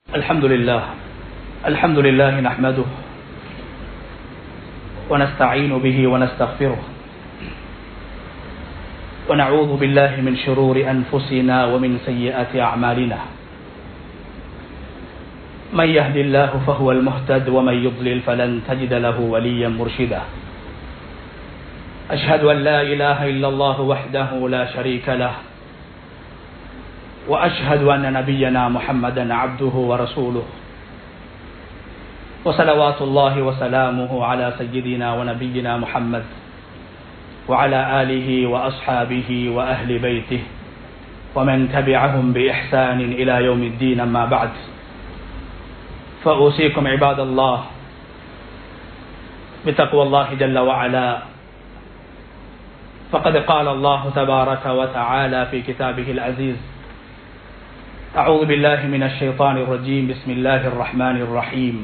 الحمد لله نحمده ونستعين به ونستغفره ونعوذ بالله من شرور أنفسنا ومن سيئات أعمالنا من يهد الله فهو المهتد ومن يضلل فلن تجد له وليا مرشدا أشهد أن لا إله إلا الله وحده لا شريك له وأشهد أن نبينا محمدا عبده ورسوله وصلوات الله وسلامه على سيدنا ونبينا محمد وعلى آله وأصحابه وأهل بيته ومن تبعهم بإحسان إلى يوم الدين. أما بعد فأوصيكم عباد الله بتقوى الله جل وعلا، فقد قال الله تبارك وتعالى في كتابه العزيز: أعوذ بالله من الشيطان الرجيم، بسم الله الرحمن الرحيم،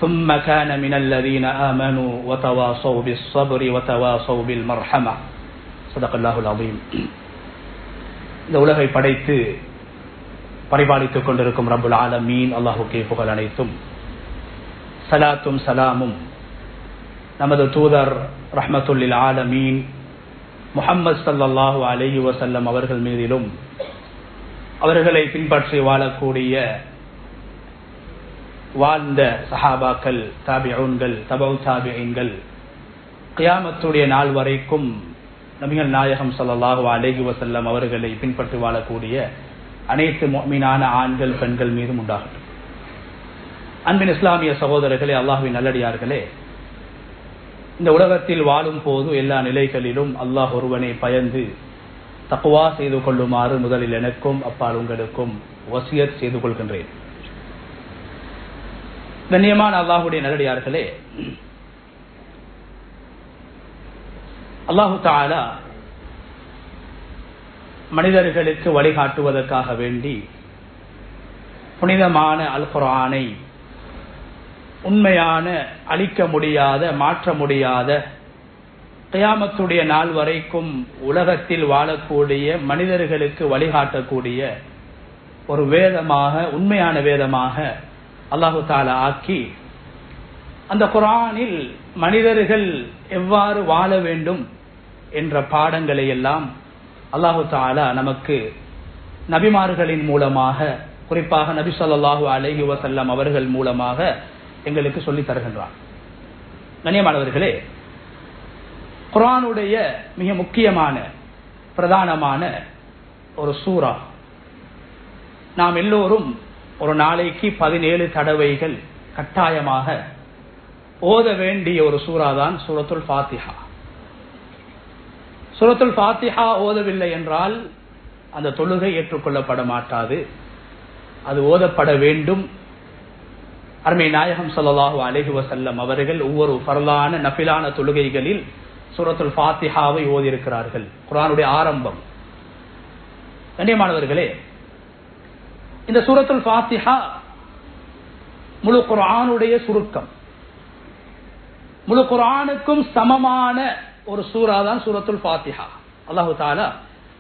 ثم كان من الذين آمنوا وتواصوا بالصبر وتواصوا بالمرحمة. صدق الله العظيم. இந்த உலகை படைத்து பரிபாலித்துக் கொண்டிருக்கும் ரப்புல் ஆலமீன் அல்லாஹ்வுக்கே புகழ் அனைத்தும். சலாத்தும் சலாமும் நமது தூதர் ரஹ்மத்துல் லில் ஆலமீன் முஹம்மது ஸல்லல்லாஹு அலைஹி வஸல்லம் அவர்கள் மீதிலும், அவர்களை பின்பற்றி வாழக்கூடிய வாழ்ந்த சஹாபாக்கள், தாபிஊன்கள், தபவு தாபிஈன்கள், கியாமத்துடைய நாள் வரைக்கும் நபிகள் நாயகம் ஸல்லல்லாஹு அலைஹி வஸல்லம் அவர்களை பின்பற்றி வாழக்கூடிய அனைத்து முஃமினான ஆண்கள் பெண்கள் மீதும் உண்டாகட்டும். அன்பின் இஸ்லாமிய சகோதரர்களே, அல்லாஹ்வின் நல்லடியார்களே, இந்த உலகத்தில் வாழும் போது எல்லா நிலைகளிலும் அல்லாஹ் ஒருவனை பயந்து தக்வா செய்து கொள்ளுமாறு முதலில் எனக்கும் அப்பால் உங்களுக்கும் வசியத் செய்து கொள்கின்றேன். கண்ணியமான அல்லாஹ்வுடைய நல்லடியார்களே, அல்லாஹு தஆலா மனிதர்களுக்கு வழிகாட்டுவதற்காக வேண்டி புனிதமான அல் குர்ஆனை உண்மையான, அழிக்க முடியாத, மாற்ற முடியாத, கியாமத்துடைய நாள் வரைக்கும் உலகத்தில் வாழக்கூடிய மனிதர்களுக்கு வழிகாட்டக்கூடிய ஒரு வேதமாக, உண்மையான வேதமாக அல்லாஹு தஆலா ஆக்கி, அந்த குர்ஆனில் மனிதர்கள் எவ்வாறு வாழ வேண்டும் என்ற பாடங்களை எல்லாம் அல்லாஹு தஆலா நமக்கு நபிமார்களின் மூலமாக, குறிப்பாக நபி ஸல்லல்லாஹு அலைஹி வஸல்லம் அவர்கள் மூலமாக எங்களுக்கு சொல்லி தருகின்றான். கண்ணியமானவர்களே, குர்ஆனுடைய மிக முக்கியமான, பிரதானமான ஒரு சூரா, நாம் எல்லோரும் ஒரு நாளைக்கு 17 தடவைகள் கட்டாயமாக ஓத வேண்டிய ஒரு சூரா தான் சூரத்துல் ஃபாத்திஹா. சூரத்துல் ஃபாத்திஹா ஓதவில்லை என்றால் அந்த தொழுகை ஏற்றுக்கொள்ளப்பட மாட்டாது. அது ஓதப்பட வேண்டும். அருமை நாயகம் ஸல்லல்லாஹு அலைஹி வஸல்லம் அவர்கள் ஒவ்வொரு ஃபர்லான நஃபிலான தொழுகைகளில் சூரத்துல் ஃபாத்திஹாவை ஓதியிருக்கிறார்கள். குர்ஆனுடைய ஆரம்பம். கண்ணியமானவர்களே, இந்த சூரத்துல் ஃபாத்திஹா முழு குர்ஆனுடைய சுருக்கம். முழு குர்ஆனுக்கும் சமமான ஒரு சூரா தான் சூரத்துல் ஃபாத்திஹா. அல்லாஹு தஆலா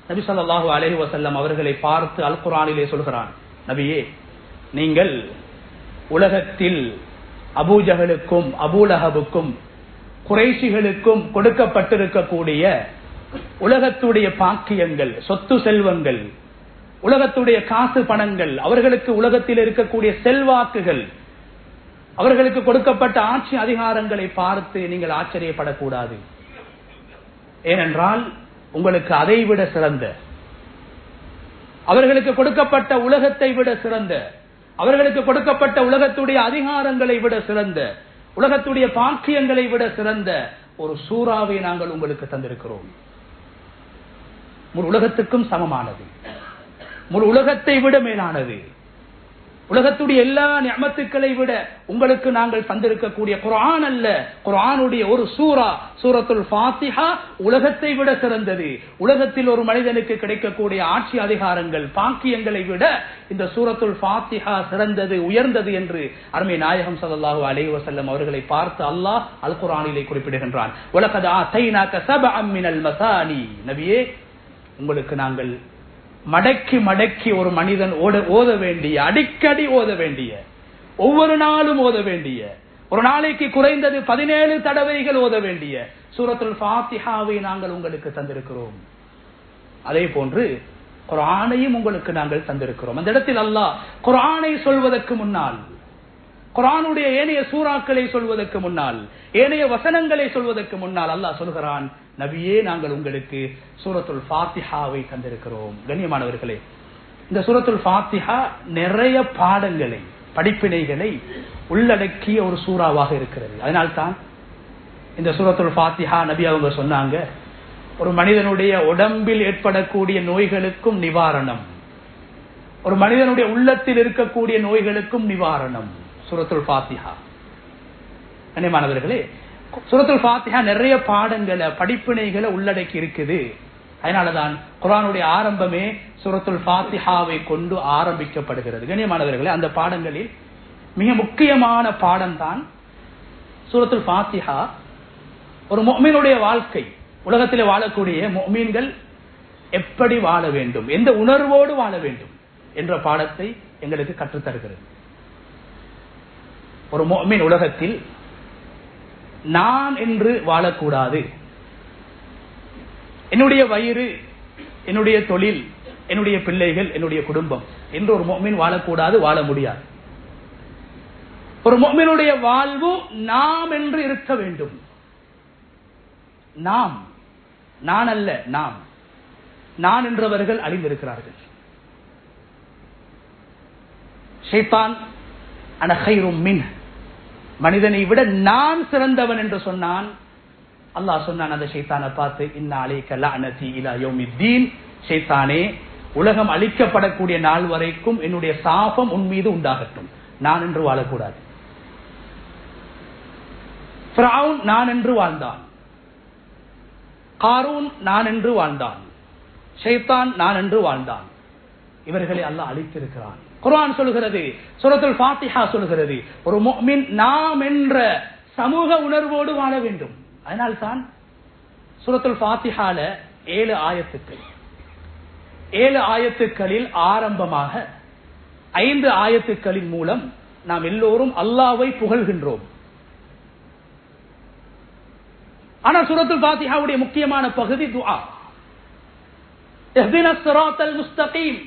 நபி ஸல்லல்லாஹு அலைஹி வஸல்லம் அவர்களை பார்த்து அல் குர்ஆனிலே சொல்கிறான்: நபியே, நீங்கள் உலகத்தில் அபூ ஜஹலுக்கும் அபூ லஹபுக்கும் குறைஷிகளுக்கும் கொடுக்கப்பட்டிருக்கக்கூடிய உலகத்துடைய பாக்கியங்கள், சொத்து செல்வங்கள், உலகத்துடைய காசு பணங்கள், அவர்களுக்கு உலகத்தில் இருக்கக்கூடிய செல்வாக்குகள், அவர்களுக்கு கொடுக்கப்பட்ட ஆட்சி அதிகாரங்களை பார்த்து நீங்கள் ஆச்சரியப்படக்கூடாது. ஏனென்றால் உங்களுக்கு அதைவிட சிறந்த, அவர்களுக்கு கொடுக்கப்பட்ட உலகத்தை விட சிறந்த, அவர்களுக்கு கொடுக்கப்பட்ட உலகத்துடைய அதிகாரங்களை விட சிறந்த, உலகத்துடைய பாக்கியங்களை விட சிறந்த ஒரு சூறாவை நாங்கள் உங்களுக்கு தந்திருக்கிறோம். முழு உலகத்துக்கும் சமமானது, முழு உலகத்தை விட மேலானது, உலகத்துடைய எல்லா நிஅமத்துக்களை விட உங்களுக்கு நாங்கள் தந்திருக்கக்கூடிய குர்ஆன் அல்ல, குர்ஆனுடைய ஒரு சூரா சூரத்துல் ஃபாத்திஹா உலகத்தை விட சிறந்தது. உலகத்தில் ஒரு மனிதனுக்கு கிடைக்கக்கூடிய ஆட்சி அதிகாரங்கள், பாக்கியங்களை விட இந்த சூரத்துல் ஃபாத்திஹா சிறந்தது, உயர்ந்தது என்று அருமை நாயகம் ஸல்லல்லாஹு அலைஹி வஸல்லம் அவர்களை பார்த்து அல்லாஹ் அல் குர்ஆனிலே குறிப்பிடுகின்றான். வலகத் ஆதைனாக சபஅம் மினல் மசானி, நபியே, உங்களுக்கு நாங்கள் மடக்கி மடக்கி ஒரு மனிதன் ஓத வேண்டிய, அடிக்கடி ஓத வேண்டிய, ஒவ்வொரு நாளும் ஓத வேண்டிய, ஒரு நாளைக்கு குறைந்தது 17 தடவைகள் ஓத வேண்டிய சூரத்துல் ஃபாத்திஹாவை நாங்கள் உங்களுக்கு தந்திருக்கிறோம். அதே போன்று குர்ஆனையும் உங்களுக்கு நாங்கள் தந்திருக்கிறோம். அந்த இடத்தில் அல்லாஹ் குர்ஆனை சொல்வதற்கு முன்னால், குர்ஆனுடைய ஏனைய சூறாக்களை சொல்வதற்கு முன்னால், ஏனைய வசனங்களை சொல்வதற்கு முன்னால் அல்லாஹ் சொல்கிறான், நபியே நாங்கள் உங்களுக்கு சூரத்துல் ஃபாத்திஹாவை தந்திருக்கிறோம். கண்ணியமானவர்களே, இந்த சூரத்துல் ஃபாத்திஹா நிறைய பாடங்களை, படிப்பினைகளை உள்ளடக்கிய ஒரு சூறாவாக இருக்கிறது. அதனால்தான் இந்த சூரத்துல் ஃபாத்திஹா நபி அவங்க சொன்னாங்க, ஒரு மனிதனுடைய உடம்பில் ஏற்படக்கூடிய நோய்களுக்கும் நிவாரணம், ஒரு மனிதனுடைய உள்ளத்தில் இருக்கக்கூடிய நோய்களுக்கும் நிவாரணம் சூரத்துல் ஃபாத்திஹா. கண்ணியமானவர்களே, சூரத்துல் ஃபாத்திஹா நிறைய பாடங்களை, படிப்பினைகளை உள்ளடக்கி இருக்குது. அதனாலதான் குர்ஆனுடைய ஆரம்பமே சூரத்துல் ஃபாத்திஹாவை கொண்டு ஆரம்பிக்கப்படுகிறது. கண்ணியமானவர்களே, அந்த பாடங்களில் மிக முக்கியமான பாடம் தான் சூரத்துல் ஃபாத்திஹா. ஒரு முஃமினுடைய வாழ்க்கை, உலகத்திலே வாழக்கூடிய முஃமின்கள் எப்படி வாழ வேண்டும், எந்த உணர்வோடு வாழ வேண்டும் என்ற பாடத்தை எங்களுக்கு கற்றுத்தருகிறது. ஒரு முஃமின் உலகத்தில் நான் என்று வாழக்கூடாது, என்னுடைய வயிறு, என்னுடைய தொழில், என்னுடைய பிள்ளைகள், என்னுடைய குடும்பம் என்று ஒரு முஃமின் வாழக்கூடாது, வாழ முடியாது. ஒரு முஃமினுடைய வாழ்வு நாம் என்று இருக்க வேண்டும். நாம், நான் அல்ல, நாம். நான் என்றவர்கள் அழிந்திருக்கிறார்கள். ஷைத்தான் அன கைரும் மின், மனிதனை விட நான் சிறந்தவன் என்று சொன்னான். அல்லாஹ் சொன்னான் அந்த ஷைத்தானை பார்த்து, இன்னா அலைக லஅனதி இலா யௌமித்தீன், ஷைத்தானே உலகம் அழிக்கப்படக்கூடிய நாள் வரைக்கும் என்னுடைய சாபம் உன் மீது உண்டாகட்டும். நான் என்று வாழக்கூடாது. ஃபிரௌன் நான் என்று வாழ்ந்தான், காரூன் நான் என்று வாழ்ந்தான், ஷைத்தான் நான் என்று வாழ்ந்தான். இவர்களை அல்லாஹ் அழித்திருக்கிறான். குர்ஆன் சொல்கிறது, சூரத்துல் ஃபாத்திஹா சொல்கிறது, ஒரு முஃமின் நாம் என்ற சமூக உணர்வோடு வாழ வேண்டும். அதனால்தான் சூரத்துல் ஃபாத்திஹால 7 ஆயத்துக்கள், 7 ஆயத்துக்களில் ஆரம்பமாக 5 ஆயத்துக்களின் மூலம் நாம் எல்லோரும் அல்லாஹ்வை புகழ்கின்றோம். ஆனால் சூரத்துல் ஃபாத்திஹாவுடைய முக்கியமான பகுதி துஆ. இஹ்தினஸ் ஸிராத்தல் முஸ்தகீம்,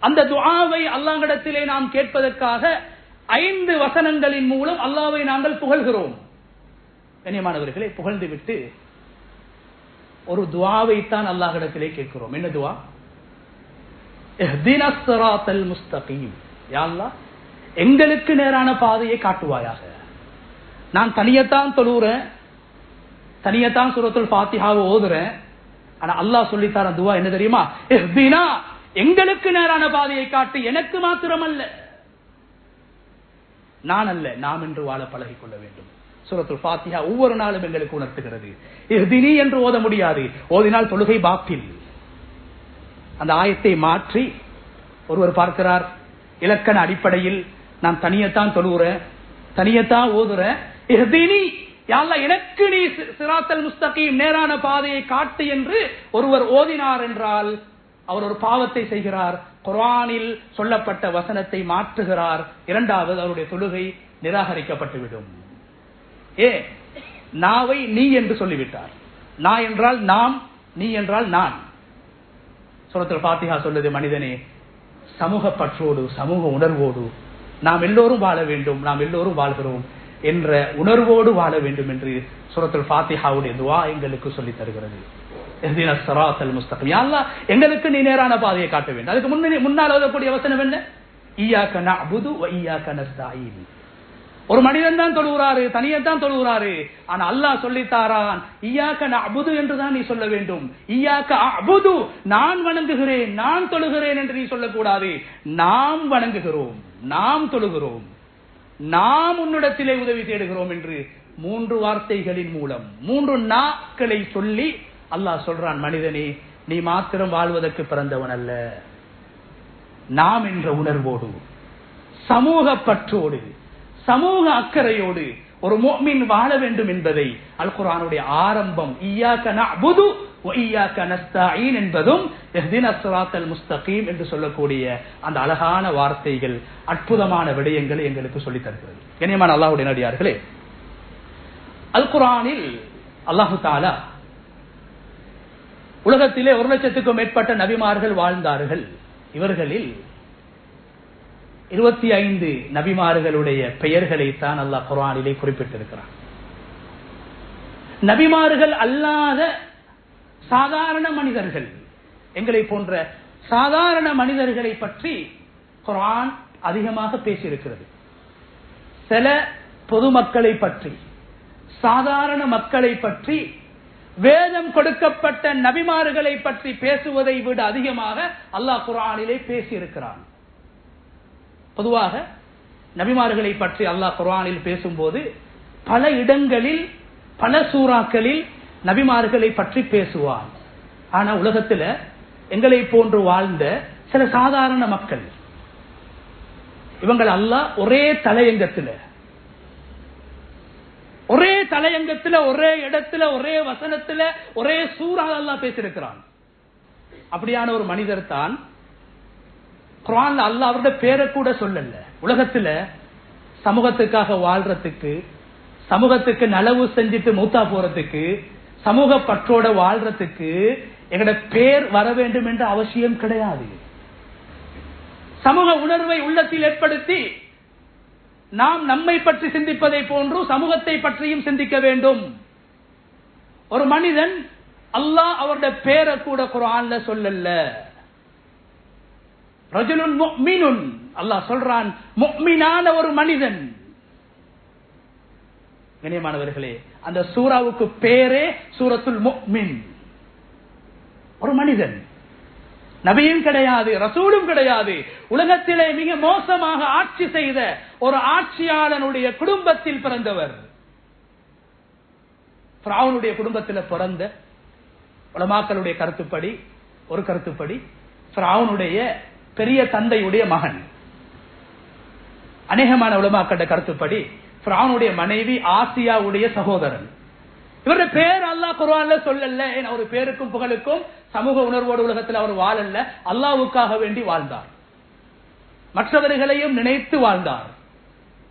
அந்த துஆவை அல்லாஹ்விடத்திலே நாம் கேட்பதற்காக 5 வசனங்களின் மூலம் அல்லாஹ்வை நாங்கள் புகழ்கிறோம். கண்ணியமானவர்களே, புகழ்ந்து விட்டு ஒரு துஆவை தான் அல்லாஹ்விடத்திலே கேட்கிறோம். என்ன துஆ? இஹ்தினஸ் ஸிராத்தல் முஸ்தகீம், யா அல்லாஹ் எங்களுக்கு நேரான பாதையை காட்டுவாயாக. நான் தனியத்தான் தொழுறேன், தனியத்தான் சூரத்துல் ஃபாத்திஹாவை ஓதுறேன், ஆனா அல்லாஹ் சொல்லித்தார துஆ என்ன தெரியுமா? இஹ்தினா, எங்களுக்கு நேரான பாதையை காட்டு, எனக்கு மாத்திரமல்ல, நான் அல்ல, நாம் என்று வாழ பழகிக் கொள்ள வேண்டும். சூரத்துல் ஃபாத்திஹா ஒவ்வொரு நாளும் எங்களுக்கு உணர்த்துகிறது. இஹ்தினி என்று ஓத முடியாது, ஓதினால் தொழுகை பாத்தில். அந்த ஆயத்தை மாற்றி ஒருவர் பார்க்கிறார், இலக்கண அடிப்படையில் நான் தனியத்தான் தொழுகிறேன், தனியத்தான் ஓதுறேன், இஹ்தினி யா அல்லாஹ் எனக்கு நீ சிராத்தல் முஸ்தகீம் நேரான பாதையை காட்டு என்று ஒருவர் ஓதினார் என்றால் அவர் ஒரு பாவத்தை செய்கிறார், குர்ஆனில் சொல்லப்பட்ட வசனத்தை மாற்றுகிறார். இரண்டாவது, அவருடைய தொழுகை நிராகரிக்கப்பட்டுவிடும். நாவை நீ என்று சொல்லிவிட்டார். நான் என்றால் நாம், நீ என்றால் நான். சூரத்துல் ஃபாத்திஹா சொல்லுது, மனிதனே சமூக பற்றோடு, சமூக உணர்வோடு நாம் எல்லோரும் வாழ வேண்டும், நாம் எல்லோரும் வாழ்கிறோம் என்ற உணர்வோடு வாழ வேண்டும் என்று சூரத்துல் ஃபாத்திஹாவுடைய துஆ எங்களுக்கு சொல்லி தருகிறது. இஹ்தினஸ் ஸிராத்தல் முஸ்தகீம், யா அல்லாஹ் எங்களுக்கு நீ நேரான பாதையை காட்ட வேண்டும். அதுக்கு முன்னால் ஓதக்கூடிய வசனம் என்ன? இய்யாக நஅபுது வ இய்யாக நஸ்தஈன். ஒரு மனிதன் தான் தொழுகிறாரு, தனியத்தான் தொழுகிறாரு, ஆனா அல்லாஹ் சொல்லித்தாரான், இய்யாக நஅபுது என்று தான் நீ சொல்ல வேண்டும். இய்யாக அஅபுது, நான் வணங்குகிறேன், நான் தொழுகிறேன் என்று நீ சொல்லக்கூடாது. நாம் வணங்குகிறோம், நாம் தொழுகிறோம், நாம் உன்னிடத்திலே உதவி தேடுகிறோம் என்று 3 வார்த்தைகளின் மூலம் 3 நாட்களை சொல்லி அல்லாஹ் சொல்றான், மனிதனே நீ மாத்திரம் வாழ்வதற்கு பிறந்தவன் அல்ல, நாம் என்ற உணர்வோடு, சமூக பற்றோடு, சமூக அக்கறையோடு ஒரு முஃமின் வாழ வேண்டும் என்பதை அல் குர்ஆனுடைய ஆரம்பம் இய்யாக நஅ்புது வ இய்யாக நஸ்தஈன் என்பதும் இஹ்தினஸ் ஸிராத்தல் முஸ்தகீம் என்று சொல்லக்கூடிய அந்த அழகான வார்த்தைகள், அற்புதமான விடயங்களை எங்களுக்கு சொல்லித் தருகிறது. கண்ணியமான அல்லாஹ்வுடைய நல்லடியார்களே, அல் குர்ஆனில் அல்லாஹ் தஆலா உலகத்திலே 1,00,000க்கும் மேற்பட்ட நபிமார்கள் வாழ்ந்தார்கள். இவர்களில் 25 நபிமார்களுடைய பெயர்களை தான் அல்லாஹ் குர்ஆனிலே குறிப்பிட்டிருக்கிறார். நபிமார்கள் அல்லாத சாதாரண மனிதர்கள், எங்களை போன்ற சாதாரண மனிதர்களை பற்றி குர்ஆன் அதிகமாக பேசியிருக்கிறது. சில பொதுமக்களை பற்றி, சாதாரண மக்களை பற்றி, வேதம் கொடுக்கப்பட்ட நபிமார்களை பற்றி பேசுவதை விட அதிகமாக அல்லாஹ் குர்ஆனிலே பேசியிருக்கிறான். பொதுவாக நபிமார்களை பற்றி அல்லாஹ் குர்ஆனில் பேசும்போது பல இடங்களில், பல சூறாக்களில் நபிமார்களை பற்றி பேசுவான். ஆனா உலகத்துல எங்களை போன்று வாழ்ந்த சில சாதாரண மக்கள், இவங்கள் அல்லாஹ் ஒரே தலையங்கத்தில், ஒரே இடத்துல, ஒரே வசனத்துல, ஒரே சூறா அல்லாஹ் பேசியிருக்கிறான். அப்படியான ஒரு மனிதர் தான் குர்ஆன்ல அல்லாஹ் அவருடைய பேரை கூட சொல்லல. உலகத்துல சமூகத்துக்காக வாழ்றதுக்கு, சமூகத்துக்கு நலவு செஞ்சுட்டு மூத்தா போறதுக்கு, சமூக பற்றோட வாழ்றதுக்கு எங்கட பேர் வர வேண்டும் என்ற அவசியம் கிடையாது. சமூக உணர்வை உள்ளத்தில் ஏற்படுத்தி நாம் நம்மை பற்றி சிந்திப்பதை போன்று சமூகத்தை பற்றியும் சிந்திக்க வேண்டும். ஒரு மனிதன் அல்லாஹ் அவருடைய பேரை கூட குர்ஆன்ல சொல்லல. ரஜுலுன் முஃமினுன், அல்லாஹ் சொல்றான் முஃமினான ஒரு மனிதன். கண்ணியமானவர்களே, அந்த சூராவுக்கு பேரே சூரத்துல் முஃமின். ஒரு மனிதன், நபியும் கிடையாது, ரசூலும் கிடையாது, உலகத்திலே மிக மோசமாக ஆட்சி செய்த ஒரு ஆட்சியாளனுடைய குடும்பத்தில் பிறந்தவர். ஃபிரௌனுடைய குடும்பத்தில் பிறந்த உலமாக்களுடைய கருத்துப்படி, ஒரு கருத்துப்படி ஃபிரௌனுடைய பெரிய தந்தையுடைய மகன். அநேகமான உலமாக்களுடைய கருத்துப்படி ஃபிரௌனுடைய மனைவி ஆசியாவுடைய சகோதரன். இவருடைய பேர் அல்லாஹ் குர்ஆன்ல சொல்லல. ஒரு பேருக்கும் புகழுக்கும் சமூக உணர்வோடு உலகத்தில் அவர் வாழல்ல. அல்லாஹ்வுக்காக வேண்டி வாழ்ந்தார். மற்றவர்களையும் நினைத்து வாழ்ந்தார்.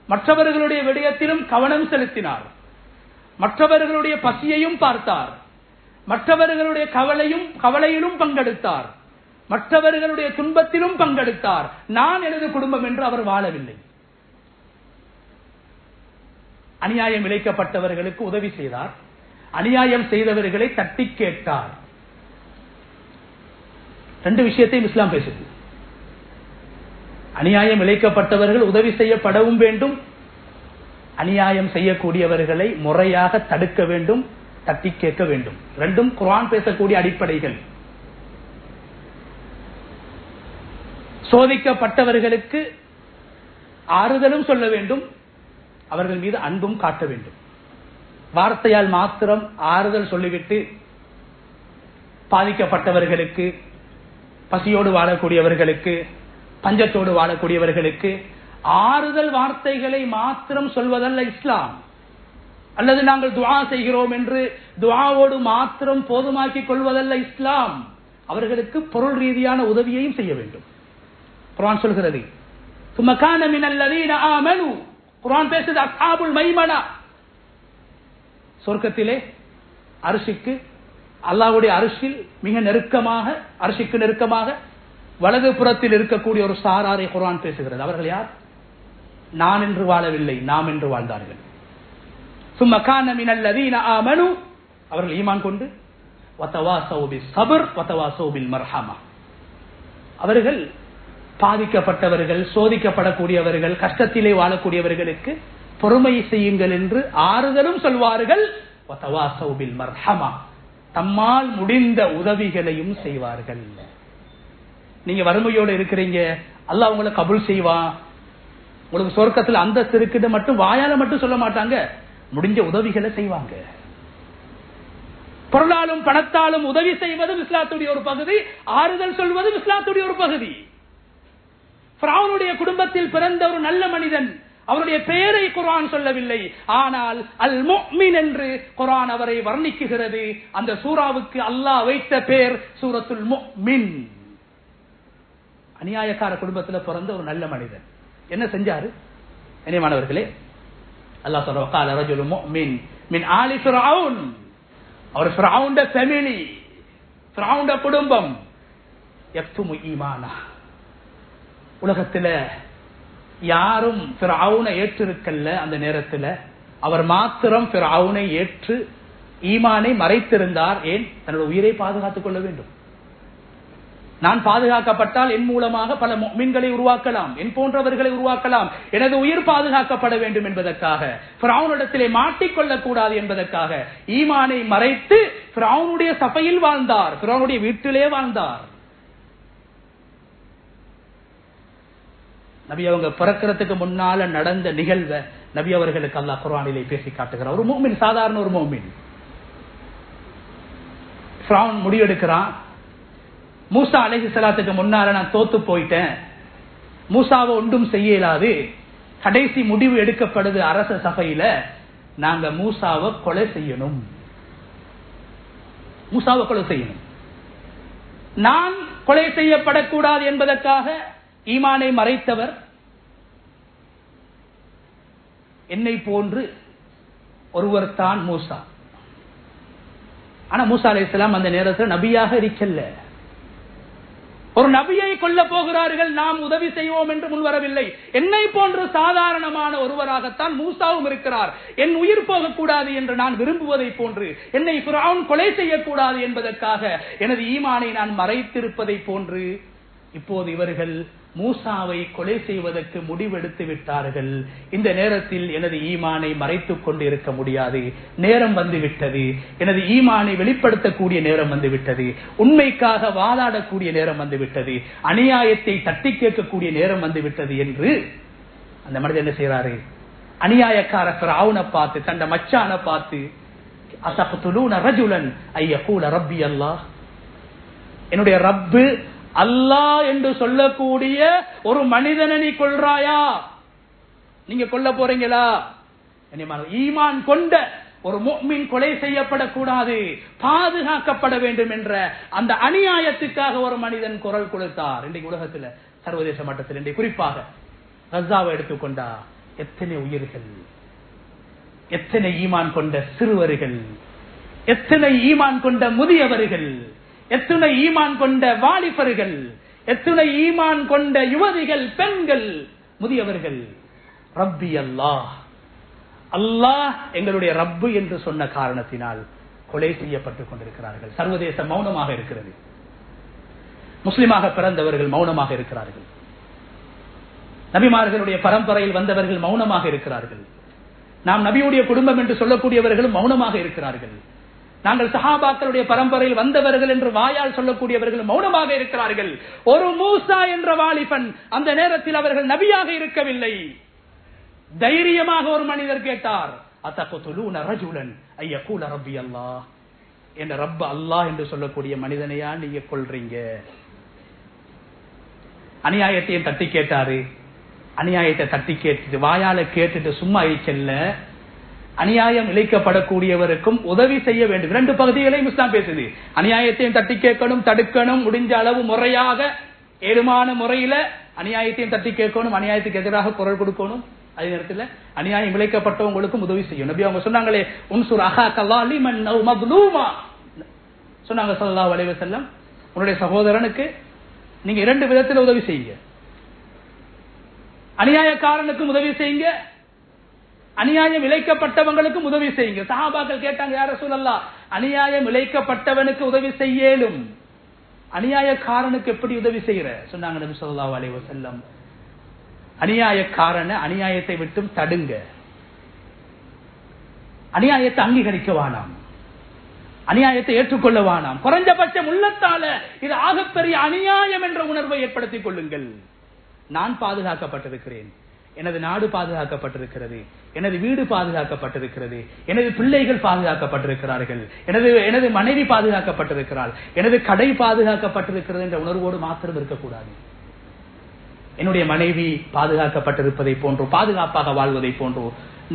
மற்றவர்களுடைய விடயத்திலும் கவனம் செலுத்தினார். மற்றவர்களுடைய பசியையும் பார்த்தார். மற்றவர்களுடைய கவலையிலும் பங்கெடுத்தார். மற்றவர்களுடைய துன்பத்திலும் பங்கெடுத்தார். நான் எனது குடும்பம் என்று அவர் வாழவில்லை. அநியாயம் இழைக்கப்பட்டவர்களுக்கு உதவி செய்தார். அநியாயம் செய்தவர்களை தட்டி கேட்டார். 2 விஷயத்தையும் இஸ்லாம் பேசுது. அநியாயம் இழைக்கப்பட்டவர்கள் உதவி செய்யப்படவும் வேண்டும், அநியாயம் செய்யக்கூடியவர்களை முறையாக தடுக்க வேண்டும், தட்டி கேட்க வேண்டும். 2ம் குர்ஆன் பேசக்கூடிய அடிப்படைகள். சோதிக்கப்பட்டவர்களுக்கு ஆறுதலும் சொல்ல வேண்டும், அவர்கள் மீது அன்பும் காட்ட வேண்டும். வார்த்தையால் மாத்திரம் ஆறுதல் சொல்லிவிட்டு பாதிக்கப்பட்டவர்களுக்கு, பசியோடு வாழக்கூடியவர்களுக்கு, பஞ்சத்தோடு வாழக்கூடியவர்களுக்கு ஆறுதல் வார்த்தைகளை மாத்திரம் சொல்வதல்ல இஸ்லாம். அல்லது நாங்கள் துஆ செய்கிறோம் என்று துஆவோடு மாத்திரம் போதுமாக்கிக் கொள்வதல்ல இஸ்லாம். அவர்களுக்கு பொருள் ரீதியான உதவியையும் செய்ய வேண்டும். குர்ஆன் சொல்கிறது ثم كان من الذين آمنوا. குர்ஆன் பேசுது அஸ்ஹாபுல் மைமனா. சொர்க்கத்திலே அர்ஷிக்கு, அல்லாஹ்வுடைய அர்ஷில் மிக நெருக்கமாக, அர்ஷிக்கு நெருக்கமாக வலது புறத்தில் இருக்கக்கூடிய ஒரு சாராரை குர்ஆன் பேசுகிறது. அவர்கள் யார்? நான் என்று வாழவில்லை, நாம் என்று வாழ்ந்தார்கள். ثم كان من الذين آمنوا. அவர்கள் ஈமான் கொண்டு வதவாஸவு பிஸ்ஸப்ர் வதவாஸவு பில் மர்ஹமா. அவர்கள் பாதிக்கப்பட்டவர்கள், சோதிக்கப்படக்கூடியவர்கள், கஷ்டத்திலே வாழக்கூடியவர்களுக்கு பொறுமை செய்யுங்கள் என்று ஆறுதலும் சொல்வார்கள். வதவாஸவு பில் மர்ஹமா. தம்மால் முடிந்த உதவிகளையும் செய்வார்கள். நீங்க வறுமையோடு இருக்கிறீங்க, அல்லாஹ் உங்களை கபூல் செய்வான், உங்களுக்கு சொர்க்கத்தில் அந்தஸ்து இருக்குன்னு மட்டும் வாயால மட்டும் சொல்ல மாட்டாங்க, முடிஞ்ச உதவிகளை செய்வாங்க. பொருளாலும் பணத்தாலும் உதவி செய்வதும் இஸ்லாத்துடைய ஒரு பகுதி, ஆறுதல் சொல்வதும் இஸ்லாத்துடைய ஒரு பகுதி. ஃபிரௌனுடைய குடும்பத்தில் பிறந்த ஒரு நல்ல மனிதன், அவருடைய பெயரை குர்ஆன் சொல்லவில்லை. ஆனால் அல் முஃமின் என்று குர்ஆன் அவரை வர்ணிக்குகிறது. அந்த சூராவுக்கு அல்லாஹ் வைத்த பெயர் சூரத்துல் முஃமின். அநியாயக்கார குடும்பத்தில் பிறந்த ஒரு நல்ல மனிதன் என்ன செஞ்சாரு? கண்ணியமானவர்களே, அல்லாஹ் சொல்றான் قال رجل مؤمن من آل فرعون. அவர் ஃபிரௌன்ட ஃபேமிலி, ஃபிரௌன்ட குடும்பம். யக்துமு ஈமானா. உலகத்தில் யாரும் ஃபிரௌனை ஏற்றிருக்கல்ல. அந்த நேரத்தில் அவர் மாத்திரம் ஃபிரௌனை ஏற்று ஈமானை மறைத்திருந்தார். ஏன்? தன்னுடைய உயிரை பாதுகாத்துக் கொள்ள வேண்டும். நான் பாதுகாக்கப்பட்டால் என் மூலமாக பல முஃமின்களை உருவாக்கலாம், என் போன்றவர்களை உருவாக்கலாம். எனது உயிர் பாதுகாக்கப்பட வேண்டும் என்பதற்காக, ஃபிரௌனிடத்திலே மாட்டிக்கொள்ளக் கூடாது என்பதற்காக ஈமானை மறைத்து ஃபிரௌனுடைய சபையில் வாழ்ந்தார், ஃபிரௌனுடைய வீட்டிலே வாழ்ந்தார். நபி அவங்க பிறக்கிறதுக்கு முன்னால நடந்த நிகழ்வை நபி அவர்களுக்கு அல்லாஹ் குர்ஆனிலே பேசி காட்டுகிறார். ஒரு முஃமின், சாதாரண ஒரு முஃமின். ஃபிரௌன் முடிவெடுக்கிறான், மூசா அலைஹிஸ்ஸலாத்துக்கு முன்னால நான் தோத்து போயிட்டேன், மூசாவை ஒன்றும் செய்ய இயலாது. கடைசி முடிவு எடுக்கப்படுது அரச சபையில, நாங்க மூசாவை கொலை செய்யணும், மூசாவை கொலை செய்யணும். நான் கொலை செய்யப்படக்கூடாது என்பதற்காக ஈமானை மறைத்தவர் என்னை போன்று ஒருவர் தான் மூசா. ஆனா மூசா அலைஹிஸ்ஸலாம் அந்த நேரத்தில் நபியாக இருக்கல்ல. ஒரு நபியை கொல்ல போகிறார்கள், நாம் உதவி செய்வோம் என்று முன்வரவில்லை. என்னை போன்று சாதாரணமான ஒருவராகத்தான் மூசாவும் இருக்கிறார். என் உயிர் போகக்கூடாது என்று நான் விரும்புவதை போன்று, என்னை ஃபிரௌன் கொலை செய்யக்கூடாது என்பதற்காக எனது ஈமானை நான் மறைத்திருப்பதை போன்று இப்போது இவர்கள் மூசாவை கொலை செய்வதற்கு முடிவெடுத்து விட்டார்கள். இந்த நேரத்தில் எனது ஈமானை மறைத்துக் கொண்டு இருக்க முடியாது, நேரம் வந்துவிட்டது. எனது ஈமானை வெளிப்படுத்தக்கூடிய நேரம் வந்துவிட்டது, உண்மைக்காக வாதாடக்கூடிய நேரம் வந்துவிட்டது, அநியாயத்தை தட்டி கேட்கக்கூடிய நேரம் வந்துவிட்டது என்று அந்த மனிதன் என்ன செய்யறாரு? அநியாயக்கார ஃபிரௌனை பார்த்து, தண்ட மச்சான பார்த்து, அஸக்துலூன ரஜுலன் ஐயகூல ரப்பி அல்லாஹ், என்னுடைய ரப்பு அல்லாஹ் என்று சொல்லக்கூடிய ஒரு மனிதனை நீ கொல்றாயா? நீங்க கொல்ல போறீங்களா? ஈமான் கொண்ட ஒரு முஃமின் கொலை செய்யப்படக்கூடாது, பாதுகாக்கப்பட வேண்டும் என்ற அந்த அநியாயத்துக்காக ஒரு மனிதன் குரல் கொடுத்தார். இன்றைக்கு உலகத்தில் சர்வதேச மட்டத்தில், இன்றைக்கு குறிப்பாக கஸாவை எடுத்துக்கொண்டா எத்தனை உயிர்கள், எத்தனை ஈமான் கொண்ட சிறுவர்கள், எத்தனை ஈமான் கொண்ட முதியவர்கள், எத்தனை ஈமான் கொண்ட வாலிபர்கள், எத்தனை ஈமான் கொண்ட யுவதிகள், பெண்கள், முதியவர்கள். ரப்பி அல்லாஹ், அல்லாஹ் எங்களுடைய ரப்பு என்று சொன்ன காரணத்தினால் கொலை செய்யப்பட்டுக் கொண்டிருக்கிறார்கள். சர்வதேசம் மௌனமாக இருக்கிறது. முஸ்லிமாக பிறந்தவர்கள் மௌனமாக இருக்கிறார்கள். நபிமார்களுடைய பரம்பரையில் வந்தவர்கள் மௌனமாக இருக்கிறார்கள். நாம் நபியுடைய குடும்பம் என்று சொல்லக்கூடியவர்களும் மௌனமாக இருக்கிறார்கள். நாங்கள் சஹாபாக்களுடைய பரம்பரையில் வந்தவர்கள் என்று வாயால் சொல்லக்கூடியவர்கள் மௌனமாக இருக்கிறார்கள். ஒரு மூசா என்ற வாலிபன், அந்த நேரத்தில் அவர்கள் நபியாக இருக்கவில்லை. தைரியமாக ஒரு மனிதர் கேட்டார், அத்தகுதுலூன ரஜுலன் ஐயகூல ரப்பி அல்லாஹ், என்ற ரப்ப அல்லாஹ் என்று சொல்லக்கூடிய மனிதனையா நீங்க கொல்றீங்க? அநியாயத்தையும் தட்டி கேட்டாரு. அநியாயத்தை தட்டி கேட்டு வாயால கேட்டுட்டு சும்மா செல்ல, அநியாயம் இழைக்கப்படக்கூடியவருக்கும் உதவி செய்ய வேண்டும். இரண்டு பகுதிகளையும் இஸ்லாம் பேசுது. அநியாயத்தையும் தட்டி கேட்கணும், தடுக்கணும், முடிஞ்ச அளவு முறையாக ஏழுமான முறையில அநியாயத்தையும் தட்டி கேட்கணும், அநியாயத்துக்கு எதிராக குரல் கொடுக்கணும். அதே நேரத்தில் அநியாயம் இழைக்கப்பட்டவங்களுக்கும் உதவி செய்யும். நபி அவங்க சொன்னாங்களே, உன்சுர் அஹாக லாலிமன் அவ் மக்லூமா, சொன்னாங்க ஸல்லல்லாஹு அலைஹி வஸல்லம், உன்னுடைய சகோதரனுக்கு நீங்க இரண்டு விதத்தில் உதவி செய்யுங்க. அநியாயக்காரனுக்கும் உதவி செய்யுங்க, அநியாயம் இழைக்கப்பட்டவங்களுக்கும் உதவி செய்யுங்க. சஹாபாக்கள் கேட்டாங்க, யா ரசூலல்லாஹ், அநியாயம் இழைக்கப்பட்டவனுக்கு உதவி செய்யலும், அநியாயக்காரனுக்கு எப்படி உதவி செய்யற? சொன்னாங்க நபி ஸல்லல்லாஹு அலைஹி வஸல்லம், அநியாயக்காரனை அநியாயத்தை விட்டும் தடுங்க, அநியாயத்தை அங்கீகரிக்க வேணாம், அநியாயத்தை ஏற்றுக்கொள்ள வேணாம், குறைஞ்சபட்சம் உள்ளத்தால இது ஆகப்பெரிய அநியாயம் என்ற உணர்வை ஏற்படுத்திக் கொள்ளுங்கள். நான் பாதுகாக்கப்பட்டிருக்கிறேன், எனது நாடு பாதுகாக்கப்பட்டிருக்கிறது, எனது வீடு பாதுகாக்கப்பட்டிருக்கிறது, எனது பிள்ளைகள் பாதுகாக்கப்பட்டிருக்கிறார்கள், எனது மனைவி பாதுகாக்கப்பட்டிருக்கிறாள், எனது கடை பாதுகாக்கப்பட்டிருக்கிறது என்ற உணர்வோடு மாத்திரம் இருக்கக்கூடாது. என்னுடைய மனைவி பாதுகாக்கப்பட்டிருப்பதை போன்றோ, பாதுகாப்பாக வாழ்வதை போன்றோ,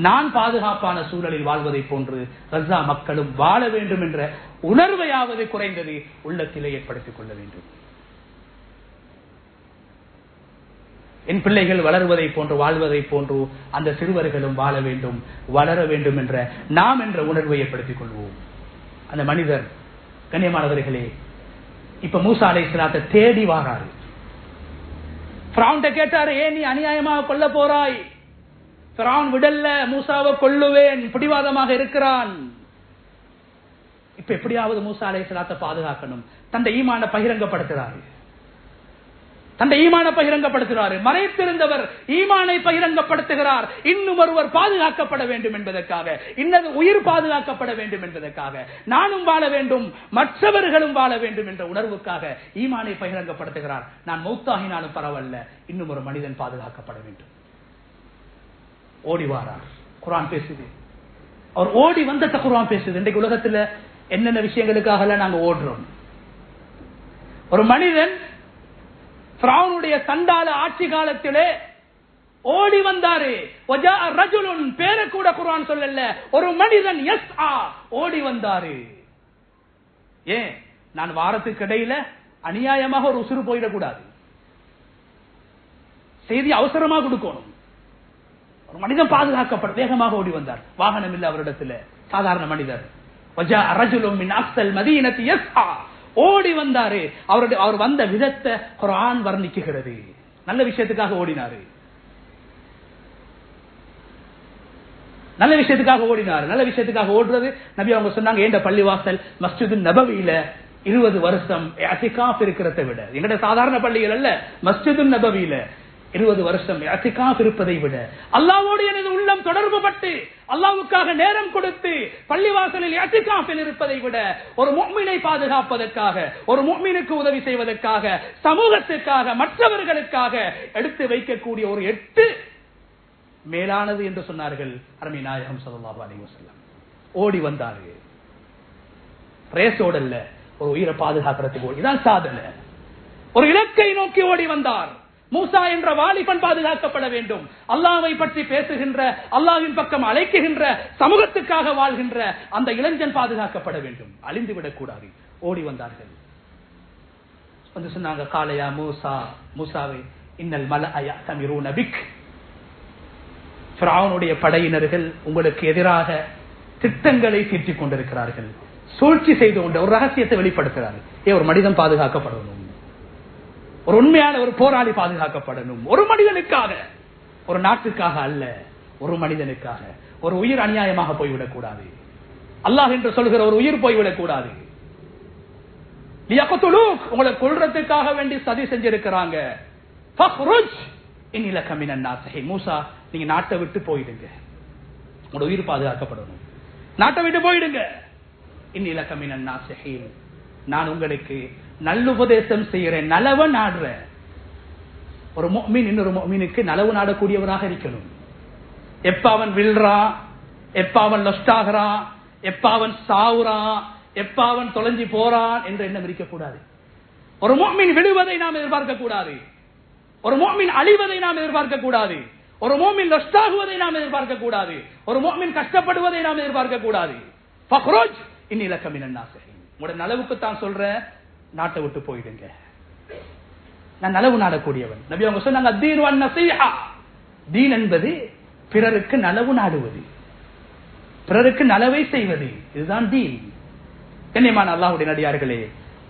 நான் பாதுகாப்பான சூழலில் வாழ்வதை போன்று கஸா மக்களும் வாழ வேண்டும் என்ற உணர்வையாவது குறைந்தது உள்ளத்திலே ஏற்படுத்திக் கொள்ள வேண்டும். என் பிள்ளைகள் வளருவதை போன்று வாழ்வதை போன்று அந்த சிறுவர்களும் வாழ வேண்டும், வளர வேண்டும் என்ற நாம் என்ற உணர்வை ஏற்படுத்திக் கொள்வோம். அந்த மனிதர் கண்ணியமானவர்களே, இப்ப மூசா அலைஹிஸ்ஸலாத்தை தேடி வாராரு. ஃபிரௌன்ட்ட கேட்டாரு, ஏன் நீ அநியாயமாக கொல்ல போறாய்? ஃபிரௌன் விடல்ல, மூசாவை கொல்லுவேன், பிடிவாதமாக இருக்கிறான். இப்ப எப்படியாவது மூசா அலைஹிஸ்ஸலாத்தை பாதுகாக்கணும். தன்னை ஈமான பகிரங்கப்படுத்துகிறார். மறைத்திருந்தவர் ஈமானை பகிரங்கப்படுத்துகிறார். இன்னும் ஒருவர் பாதுகாக்கப்பட வேண்டும் என்பதற்காக, இன்னது உயிர் பாதுகாக்கப்பட வேண்டும் என்பதற்காக, நானும் வாழ வேண்டும், மற்றவர்களும் வாழ வேண்டும் என்ற உணர்வுக்காக ஈமானை பகிரங்கப்படுத்துகிறார். நான் மௌத்தாகினாலும் பரவாயில்ல, இன்னும் ஒரு மனிதன் பாதுகாக்கப்பட வேண்டும். ஓடிவாரார். குர்ஆன் பேசுது. அவர் ஓடி வந்த குர்ஆன் பேசுது. இன்றைக்கு உலகத்துல என்னென்ன விஷயங்களுக்காக நாங்க ஓடுறோம். ஒரு மனிதன் ஃபிரௌனுடைய சண்டால ஆட்சி காலத்திலே ஓடி வந்தாரு. பேரை கூட குர்ஆன் சொல்லல. ஒரு மனிதன் ஓடி வந்தாரு. ஏன்? நான் வாரத்துக்கு இடையில அநியாயமாக ஒரு உசுறு போயிடக்கூடாது. செய்தி அவசரமா கொடுக்கணும். ஒரு மனிதன் பாதுகாக்கப்பட வேகமாக ஓடி வந்தார். வாகனம் இல்ல அவரிடத்துல, சாதாரண மனிதர். ஓடி வந்தாரு. அவர் வந்த விதத்தை குர்ஆன் வர்ணிக்குகிறது. நல்ல விஷயத்துக்காக ஓடினாரு. நல்ல விஷயத்துக்காக ஓடுறது. நபி அவங்க சொன்னாங்க, ஏண்ட பள்ளிவாசல் மஸ்ஜிது நபவியில 20 வருஷம் இஅ்திகாஃப் இருக்கிறதை விட, எங்கட சாதாரண பள்ளிகள் அல்ல, மஸ்ஜிது நபவியில 20 வருஷம் இஅ்திகாஃப் இருப்பதை விட, அல்லாஹ்வோடு எனது உள்ளம் தொடர்பு பட்டு அல்லாஹ்வுக்காக நேரம் கொடுத்து பள்ளிவாசலில் இஅ்திகாஃபில் இருப்பதை விட, ஒரு முஃமினை பாதுகாப்பதற்காக, ஒரு முஃமினுக்கு உதவி செய்வதற்காக, சமூகத்திற்காக, மற்றவர்களுக்காக எடுத்து வைக்கக்கூடிய ஒரு 8 மேலானது என்று சொன்னார்கள் அருமை நாயகம் ஸல்லல்லாஹு அலைஹி வஸல்லம். ஓடி வந்தாரு. ரேஸோடல்ல, ஒரு உயிரை பாதுகாக்கிறதுக்கு. இதான் சாதனை. ஒரு இலக்கை நோக்கி ஓடி வந்தார். மூசா என்ற வாலிபன் பாதுகாக்கப்பட வேண்டும். அல்லாஹ்வை பற்றி பேசுகின்ற, அல்லாஹ்வின் பக்கம் அழைக்குகின்ற, சமூகத்துக்காக வாழ்கின்ற அந்த இளைஞன் பாதுகாக்கப்பட வேண்டும். அழிந்துவிடக் கூடாது. ஓடி வந்தார்கள். வந்து சொன்னாங்க, காலையா மூசா, மூசாவே, இன்னல் மலஅ யஅ்தமிரூன பிக், ஃபிரௌனுடைய படையினர்கள் உங்களுக்கு எதிராக திட்டங்களை தீட்டிக் கொண்டிருக்கிறார்கள், சூழ்ச்சி செய்து கொண்ட ஒரு ரகசியத்தை வெளிப்படுத்துகிறார்கள். ஒரு மனிதன் பாதுகாக்கப்படணும். ஒரு உண்மையான ஒரு போராளி பாதுகாக்கப்படணும். ஒரு மனிதனுக்காக, ஒரு நாட்டுக்காக அல்ல, ஒரு மனிதனுக்காக. ஒரு உயிர் அநியாயமாக போய்விடக் கூடாது. அல்லாஹ் என்று சொல்கிற ஒரு உயிர் போய்விடக் கூடாது. உங்களை கொல்றதுக்காக வேண்டி சதி செஞ்சிருக்கிறாங்க. மூசா, நீங்க நாட்டை விட்டு போயிடுங்க, உங்களோட உயிர் பாதுகாக்கப்படணும். நாட்டை விட்டு போயிடுங்க. நான் உங்களுக்கு நல்லுபதேசம் செய்கிறேன், நலவ நாடுறேன். ஒரு முஃமின் இன்னொரு முஃமினுக்கு நலவு நாடக்கூடியவராக இருக்கணும். எப்ப அவன் வில்றான், எப்ப அவன் லொஸ்டாகிறான், எப்ப அவன் சாவுறான், எப்ப அவன் தொலைஞ்சி போறான் என்ற எண்ணம் இருக்கக்கூடாது. ஒரு முஃமின் விடுவதை நாம் எதிர்பார்க்க கூடாது. ஒரு முஃமின் அழிவதை நாம் எதிர்பார்க்க கூடாது. ஒரு முஃமின் லொஸ்டாகுவதை நாம் எதிர்பார்க்க கூடாது. ஒரு முஃமின் கஷ்டப்படுவதை நாம் எதிர்பார்க்க கூடாது. ஃபக்ருஜ் இன்னி லக மினன் நாஸிஹீன். உங்களோட நலவுக்கு தான் சொல்றேன், நாட்டை விட்டு போயிடுங்க. நான் நலவு நாடக்கூடியவன். நபி அவங்க சொன்னாங்க, தீன் வன் நஸீஹா, தீன் என்பது பிறருக்கு நலவு நாடுவது, பிறருக்கு நலவை செய்வது, இதுதான் தீன். கண்ணியமான அல்லாஹ்வுடைய நடிகார்களே,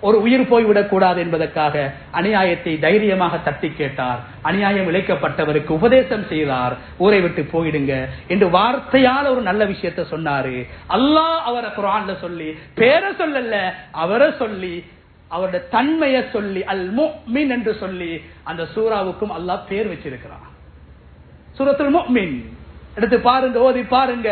ஒரு உயிர் போய்விடக் கூடாது என்பதற்காக அநியாயத்தை தைரியமாக தட்டி கேட்டார். அநியாயம் இழைக்கப்பட்டவருக்கு உபதேசம் செய்தார், ஊரை விட்டு போயிடுங்க என்று வார்த்தையால் ஒரு நல்ல விஷயத்தை சொன்னாரு. அல்லாஹ் அவரை குர்ஆன்ல சொல்லி, பேரை சொல்லல, அவரை சொல்லி, அவருடைய தன்மையை சொல்லி, அல் முஃமின் என்று சொல்லி அந்த சூராவுக்கும் அல்லாஹ் பேர் வச்சிருக்கிறான். சூரத்துல் முஃமின் எடுத்து பாருங்க, ஓதி பாருங்க.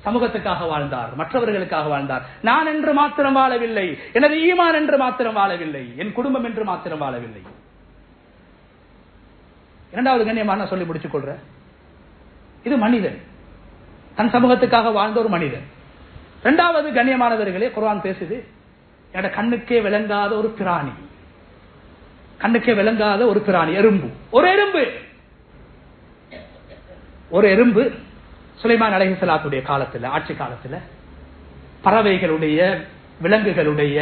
சமூகத்துக்காக வாழ்ந்தார், மற்றவர்களுக்காக வாழ்ந்தார். நான் என்று மாத்திரம் வாழவில்லை, எனது ஈமான் என்று மாத்திரம் வாழவில்லை, என் குடும்பம் என்று மாத்திரம் வாழவில்லை. இரண்டாவது கண்ணியமான சொல்லி முடிச்சுக் கொள்றேன். இது மனிதன், தன் சமூகத்துக்காக வாழ்ந்த ஒரு மனிதன். இரண்டாவது கண்ணியமானவர்களே, குர்ஆன் பேசுது, என்னோட கண்ணுக்கே விளங்காத ஒரு பிராணி. கண்ணுக்கே விளங்காத ஒரு பிராணி, எறும்பு. ஒரு எறும்பு சுலைமான் அலைஹிஸ்ஸலாத்துடைய காலத்துல, ஆட்சி காலத்துல பறவைகளுடைய, விலங்குகளுடைய,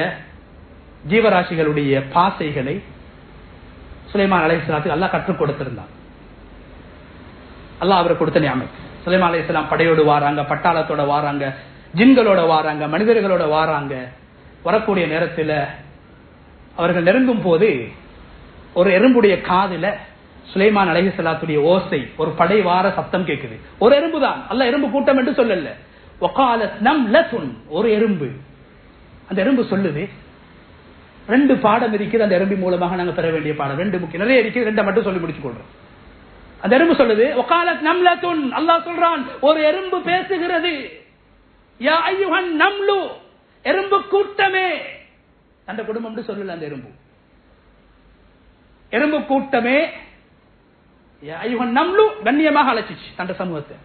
ஜீவராசிகளுடைய பாசைகளை சுலைமான் அலைஹிஸ்ஸலாத்துக்கு அல்லாஹ் கற்றுக் கொடுத்திருந்தான். அல்லாஹ் அவருக்கு கொடுத்த நியமத். சுலைமான் அலைஹிஸ்ஸலாம் படையோடு வாராங்க, பட்டாளத்தோட வாராங்க, ஜின்களோட வாராங்க, மனிதர்களோட வாராங்க. வரக்கூடிய நேரத்தில் அவர்கள் நெருங்கும் போது ஒரு எறும்புடைய காதுல சுலைமான் அலைஹிஸ்ஸலாத்துடைய ஓசை, ஒரு படை வார சத்தம் கேட்குது. ஒரு எறும்பு தான், அல்லாஹ் எறும்பு கூட்டம் என்று சொல்லல. வகாலத் நம்லத்துன், ஒரு எறும்பு. அந்த எறும்பு சொல்லுது, 2 பாடம் இருக்குது அந்த எறும்பி மூலமாக நாங்க பெற வேண்டிய பாடம். 2 முக்கியம், நிறைய இருக்குது, 2 மட்டும் சொல்லி முடிச்சு கொள்றோம். அந்த எறும்பு சொல்லுது, வகாலத் நம்லத்துன், அல்லாஹ் சொல்றான் ஒரு எறும்பு பேசுகிறது. யா அய்யுஹன் நம்லு, எறும்பு கூட்டமே. அந்த குடும்பம் சொல்லல, அந்த எறும்பு கூட்டமே. யா அய்யுஹன் நம்லு, கண்ணியமாக அழைச்சிச்சு தந்த சமூகத்தை.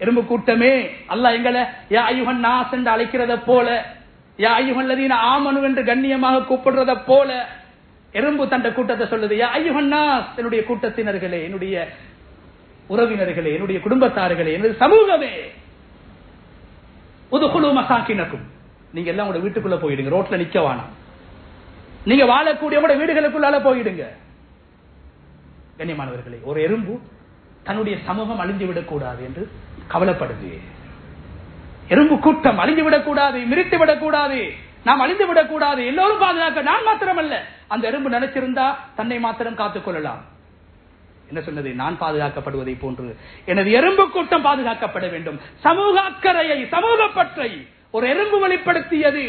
எறும்பு கூட்டமே, அல்லாஹ் எங்களை யா அய்யுஹன் நாஸ் என்று அழைக்கிறத போல, யா அய்யுஹல் லதீன ஆமனு என்று கண்ணியமாக கூப்பிடுறத போல எறும்பு தந்த கூட்டத்தை சொல்லுது. யா அய்யுஹன் நாஸ், என்னுடைய கூட்டத்தினர்களே, என்னுடைய உறவினர்களே, என்னுடைய குடும்பத்தார்களே, என்னுடைய சமூகமே, உதுகுலு மசாக்கினக்கும், நீங்க எல்லாம் உங்க வீட்டுக்குள்ள போயிடுங்க, ரோட்ல நிக்க வேணாம், நீங்க வாழக்கூடிய உங்க வீடுகளுக்குள்ளால போயிடுங்க. கண்ணியமானவர்களே, ஒரு எறும்பு தன்னுடைய சமூகம் அழிந்து விடக்கூடாது என்று கவலைப்படுது. எறும்பு கூட்டம் அழிந்து விடக்கூடாது, மிரித்து விடக்கூடாது, நாம் அழிந்து விடக்கூடாது, எல்லோரும் பாதுகாக்க. நான் மாத்திரமல்ல, அந்த எறும்பு நினைச்சிருந்தா தன்னை மாத்திரம் காத்துக் கொள்ளலாம். என்ன சொன்னது? நான் பாதுகாக்கப்படுவதை போன்று எனது எறும்பு கூட்டம் பாதுகாக்கப்பட வேண்டும். சமூக அக்கறையை, சமூக பற்றை ஒரு எறும்பு வெளிப்படுத்தியது.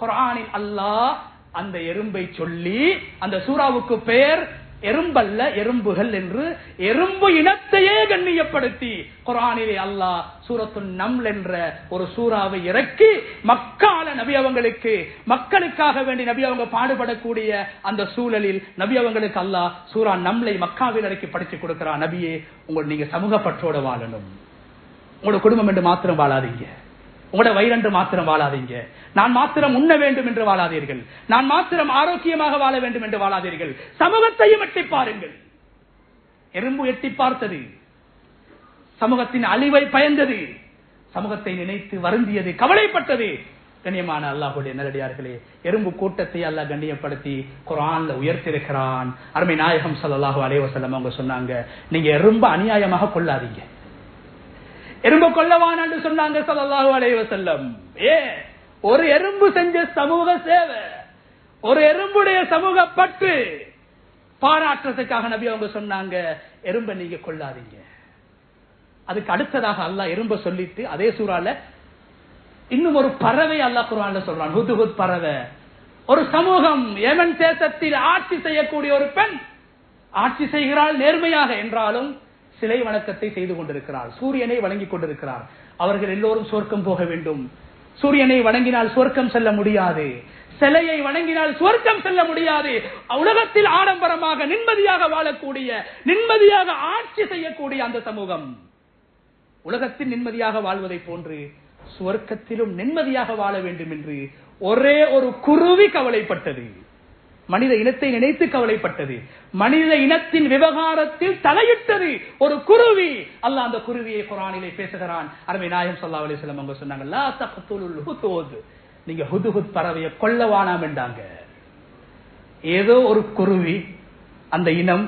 குர்ஆனில் அல்லாஹ் அந்த எறும்பை சொல்லி, அந்த சூராவுக்கு பெயர் எறும்பல்ல எறும்புகள் என்று, எறும்பு இனத்தையே கண்ணியப்படுத்தி குர்ஆனிலே அல்லாஹ் சூரத்துன் நம்ல் என்ற ஒரு சூறாவை இறக்கி மக்கால நபி அவங்களுக்கு, மக்களுக்காக வேண்டி நபி அவங்க பாடுபடக்கூடிய அந்த சூழலில் நபி அவங்களுக்கு அல்லாஹ் சூரா நம்லை மக்காவில் இறக்கி படிச்சு கொடுக்கிறார். நபியே, நீங்க சமூக பற்றோட வாழணும். உங்களோட குடும்பம் என்று மாத்திரம் வாழாதீங்க, உங்களோட வயிறென்று மாத்திரம் வாழாதீங்க, நான் மாத்திரம் உண்ண வேண்டும் என்று வாழாதீர்கள், நான் மாத்திரம் ஆரோக்கியமாக வாழ வேண்டும் என்று வாழாதீர்கள், சமூகத்தையும் எட்டி பாருங்கள். எறும்பு எட்டி பார்த்தது, சமூகத்தின் அழிவை பயந்தது, சமூகத்தை நினைத்து வருந்தியது, கவலைப்பட்டது. கண்ணியமான அல்லாஹ்வுடைய நல்லடியார்களே, எறும்பு கூட்டத்தை அல்லாஹ் கண்ணியப்படுத்தி குர்ஆன்ல உயர்த்திருக்கிறான். அருமை நாயகம் ஸல்லல்லாஹு அலைஹி வஸல்லம் அவங்க சொன்னாங்க, நீங்க எறும்பு அநியாயமாக கொள்ளாதீங்க, எறும்பு கொல்லவான் என்று சொன்னாங்க ஸல்லல்லாஹு அலைஹி வஸல்லம். ஒரு எறும்பு செஞ்ச சமூக சேவை, ஒரு எறும்புடைய சமூக பற்று பாராட்டுறதுக்காக நபி அவங்க சொன்னாங்க, எறும்பை நீங்க கொள்ளாதீங்க. அதுக்கு அடுத்ததாக அல்லாஹ் எறும்பை சொல்லிட்டு அதே சூறால இன்னும் ஒரு பறவை அல்லாஹ் குர்ஆன்ல சொல்றான், ஹுத்ஹுத் பறவை. ஒரு சமூகம், யமன் தேசத்தில் ஆட்சி செய்யக்கூடிய ஒரு பெண் ஆட்சி செய்கிறாள் நேர்மையாக, என்றாலும் சிலை வணக்கத்தை செய்து கொண்டிருக்கிறார், சூரியனை வணங்கிக் கொண்டிருக்கிறார். அவர்கள் எல்லோரும் சொர்க்கம் போக வேண்டும். சூரியனை வணங்கினால் சொர்க்கம் செல்ல முடியாது, சிலையை வணங்கினால் சொர்க்கம் செல்ல முடியாது. உலகத்தில் ஆடம்பரமாக நிம்மதியாக வாழக்கூடிய, நிம்மதியாக ஆட்சி செய்யக்கூடிய அந்த சமூகம் உலகத்தில் நிம்மதியாக வாழ்வதை போன்று சுவர்க்கத்திலும் நிம்மதியாக வாழ வேண்டும் என்று ஒரே ஒரு குருவி கவலைப்பட்டது. மனித இனத்தை நினைத்து கவலைப்பட்டது, மனித இனத்தின் விவகாரத்தில் தலையிட்டது ஒரு குருவி. அல்லாஹ் அந்த குருவியை குர்ஆனிலே பேசுகிறான். அருமை நாயகம் ஸல்லல்லாஹு அலைஹி வஸல்லம் அவங்க சொன்னாங்க, லா தக்துலுல் ஹுத்ஹுத், நீங்க ஹுத்ஹுத் பறவையை கொல்லவானாம் என்றாங்க. ஏதோ ஒரு குருவி, அந்த இனம்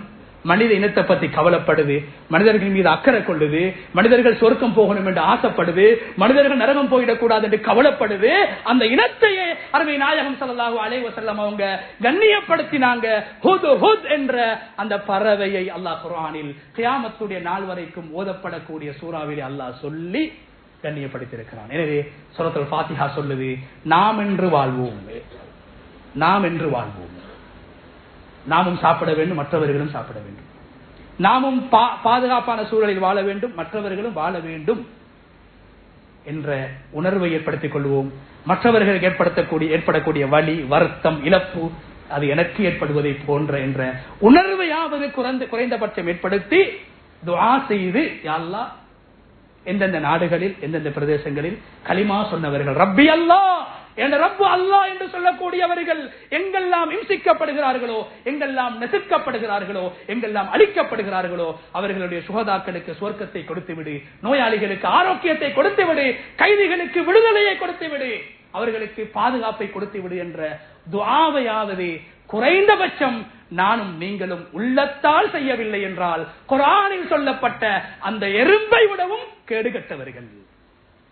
மனித இனத்தை பத்தி கவலைப்படுது, மனிதர்கள் மீது அக்கறை கொள்ளுது, மனிதர்கள் சொர்க்கம் போகணும் என்று ஆசைப்படுது, மனிதர்கள் நரகம் போயிடக்கூடாது என்று கவலைப்படுது. அந்த இனத்தையே அருமை நாயகம் ஸல்லல்லாஹு அலைஹி வஸல்லம் அவங்க கண்ணியப்படுத்தினாங்க. ஹுத்ஹுத் என்ற அந்த பறவையை அல்லாஹ் குர்ஆனில் கியாமத்துடைய நாள் வரைக்கும் ஓதப்படக்கூடிய சூறாவிலே அல்லாஹ் சொல்லி கண்ணியப்படுத்தியிருக்கிறான். எனவே சூரத்துல் ஃபாத்திஹா சொல்லுது, நாம் என்று வாழ்வோம், நாம் என்று வாழ்வோம், நாமும் சாப்பிட வேண்டும், மற்றவர்களும் சாப்பிட வேண்டும், நாமும் பாதுகாப்பான சூழலில் வாழ வேண்டும், மற்றவர்களும் வாழ வேண்டும் என்ற உணர்வை ஏற்படுத்திக் கொள்வோம். மற்றவர்களுக்கு ஏற்படக்கூடிய வலி, வருத்தம், இழப்பு அது எனக்கு ஏற்படுவதை போன்ற என்ற உணர்வையாவது குறைந்தபட்சம் ஏற்படுத்தி துஆ செய்து, யா அல்லாஹ் எந்தெந்த நாடுகளில், எந்தெந்த பிரதேசங்களில் கலிமா சொன்னவர்கள், ரப்பி அல்லாஹ் என் ரப்பு அல்லாஹ் என்று சொல்லக்கூடியவர்கள் எங்கெல்லாம் இம்சிக்கப்படுகிறார்களோ, எங்கெல்லாம் நெசுக்கப்படுகிறார்களோ, எங்கெல்லாம் அழிக்கப்படுகிறார்களோ அவர்களுடைய சுகதாக்களுக்கு சுவர்க்கத்தை கொடுத்து விடு, நோயாளிகளுக்கு ஆரோக்கியத்தை கொடுத்து விடு, கைதிகளுக்கு விடுதலையை கொடுத்து விடு, அவர்களுக்கு பாதுகாப்பை கொடுத்து விடு என்ற துஆவையாவது குறைந்தபட்சம் நானும் நீங்களும் உள்ளத்தால் செய்யவில்லை என்றால் குர்ஆனில் சொல்லப்பட்ட அந்த எறும்பை விடவும் கேடுகட்டவர்கள்,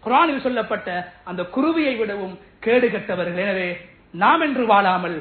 குர்ஆனில் சொல்லப்பட்ட அந்த குருவியை விடவும் கேடுகட்டவர்கள். எனவே நாம் என்று வாழாமல்,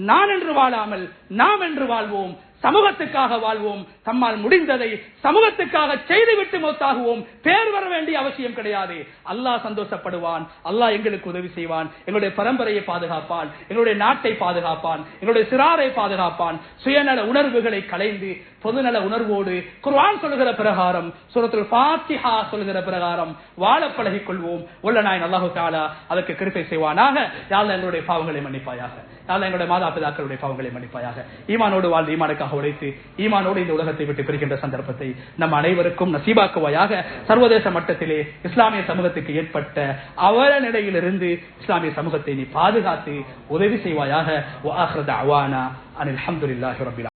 நான் என்று வாழாமல், நாம் என்று வாழ்வோம், சமூகத்துக்காக வாழ்வோம், தம்மால் முடிந்ததை சமூகத்துக்காக செய்துவிட்டு மௌத்தாகுவோம். பேர் வர வேண்டிய அவசியம் கிடையாது. அல்லாஹ் சந்தோஷப்படுவான், அல்லாஹ் எங்களுக்கு உதவி செய்வான், எங்களுடைய பரம்பரையை பாதுகாப்பான், எங்களுடைய நாட்டை பாதுகாப்பான், எங்களுடைய சிறாரை பாதுகாப்பான். சுயநல உணர்வுகளை களைந்து பொதுநல உணர்வோடு குர்ஆன் சொல்லுகிற பிரகாரம், சூரத்துல் ஃபாத்திஹா சொல்லுகிற பிரகாரம் வாழ பழகிக் கொள்வோம். வல்லநாயன் அல்லாஹு தஆலா அதற்கு கிருபை செய்வானாக. யா அல்லாஹ் எங்களுடைய பாவங்களை மன்னிப்பாயாக, யா அல்லாஹ் எங்களுடைய மாதா பிதாக்களுடைய பாவங்களை மன்னிப்பாயாக. ஈமானோடு வாழ்ந்து ஈமானுக்காக உழைத்து ஈமானோடு இந்த உலகத்தை விட்டு பிரிக்கின்ற சந்தர்ப்பத்தை நம் அனைவருக்கும் நசீபாக்குவாயாக. சர்வதேச மட்டத்திலே இஸ்லாமிய சமூகத்துக்கு ஏற்பட்ட அவல நிலையிலிருந்து இஸ்லாமிய சமூகத்தை நீ பாதுகாத்து உதவி செய்வாயாக. வஆகிரு தஅவானா அனில் ஹம்துலில்லாஹி ரப்பில்